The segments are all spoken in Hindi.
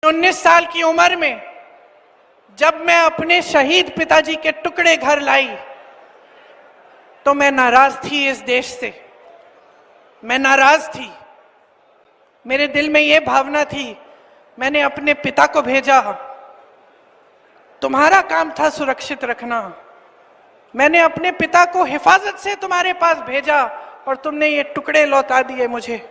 19 साल की उम्र में जब मैं अपने शहीद पिताजी के टुकड़े घर लाई तो मैं नाराज थी इस देश से। मैं नाराज थी। मेरे दिल में यह भावना थी, मैंने अपने पिता को भेजा, तुम्हारा काम था सुरक्षित रखना। मैंने अपने पिता को हिफाजत से तुम्हारे पास भेजा और तुमने ये टुकड़े लौटा दिए मुझे,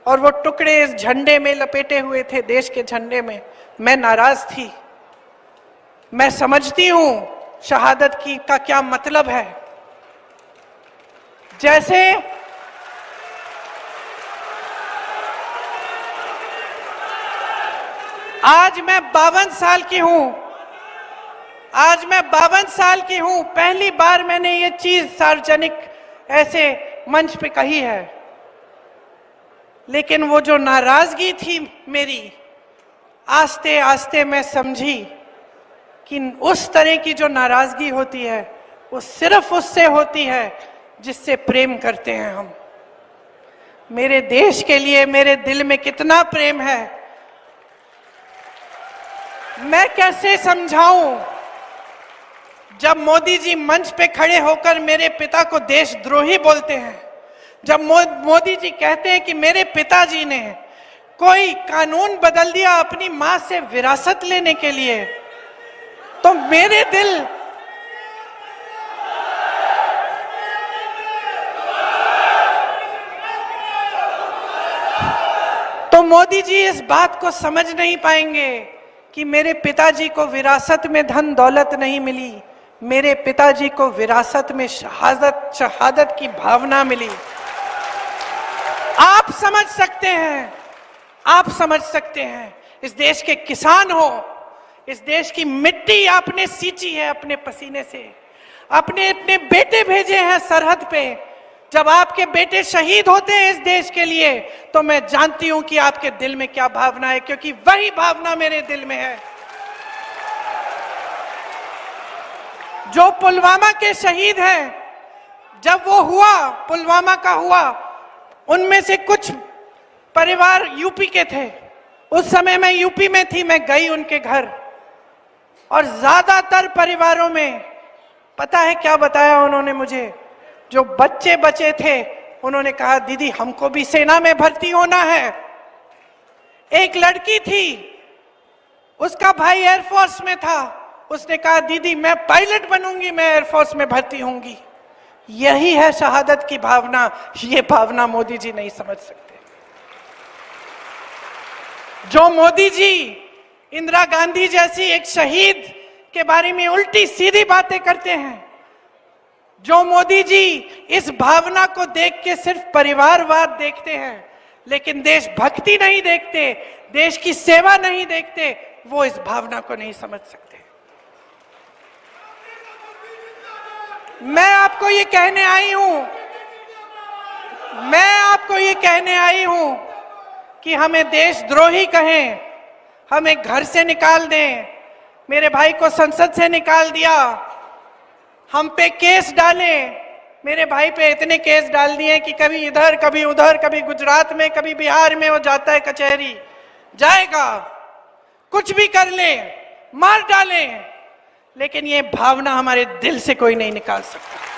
और वो टुकड़े इस झंडे में लपेटे हुए थे, देश के झंडे में। मैं नाराज थी। मैं समझती हूं शहादत की का क्या मतलब है। जैसे आज मैं 52 साल की हूं, आज मैं 52 साल की हूं, पहली बार मैंने ये चीज सार्वजनिक ऐसे मंच पे कही है। लेकिन वो जो नाराजगी थी मेरी, आस्ते आस्ते मैं समझी कि उस तरह की जो नाराजगी होती है वो सिर्फ उससे होती है जिससे प्रेम करते हैं हम। मेरे देश के लिए मेरे दिल में कितना प्रेम है, मैं कैसे समझाऊं। जब मोदी जी मंच पे खड़े होकर मेरे पिता को देशद्रोही बोलते हैं, जब मोदी जी कहते हैं कि मेरे पिताजी ने कोई कानून बदल दिया अपनी मां से विरासत लेने के लिए, तो मेरे दिल तो मोदी जी इस बात को समझ नहीं पाएंगे कि मेरे पिताजी को विरासत में धन दौलत नहीं मिली, मेरे पिताजी को विरासत में शहादत की भावना मिली। आप समझ सकते हैं, आप समझ सकते हैं। इस देश के किसान हो, इस देश की मिट्टी आपने सींची है अपने पसीने से, अपने अपने बेटे भेजे हैं सरहद पे। जब आपके बेटे शहीद होते हैं इस देश के लिए, तो मैं जानती हूं कि आपके दिल में क्या भावना है, क्योंकि वही भावना मेरे दिल में है। जो पुलवामा के शहीद हैं, जब वो हुआ, पुलवामा का हुआ, उनमें से कुछ परिवार यूपी के थे। उस समय मैं यूपी में थी, मैं गई उनके घर, और ज्यादातर परिवारों में पता है क्या बताया उन्होंने मुझे? जो बच्चे बचे थे उन्होंने कहा, दीदी हमको भी सेना में भर्ती होना है। एक लड़की थी, उसका भाई एयरफोर्स में था, उसने कहा दीदी मैं पायलट बनूंगी, मैं एयरफोर्स में भर्ती होंगी। यही है शहादत की भावना। ये भावना मोदी जी नहीं समझ सकते। जो मोदी जी इंदिरा गांधी जैसी एक शहीद के बारे में उल्टी सीधी बातें करते हैं, जो मोदी जी इस भावना को देख के सिर्फ परिवारवाद देखते हैं लेकिन देशभक्ति नहीं देखते, देश की सेवा नहीं देखते, वो इस भावना को नहीं समझ सकते। मैं आपको ये कहने आई हूं, मैं आपको ये कहने आई हूं कि हमें देशद्रोही कहें, हमें घर से निकाल दें, मेरे भाई को संसद से निकाल दिया, हम पे केस डाले, मेरे भाई पे इतने केस डाल दिए कि कभी इधर कभी उधर, कभी गुजरात में कभी बिहार में वो जाता है कचहरी, जाएगा, कुछ भी कर ले, मार डालें, लेकिन ये भावना हमारे दिल से कोई नहीं निकाल सकता।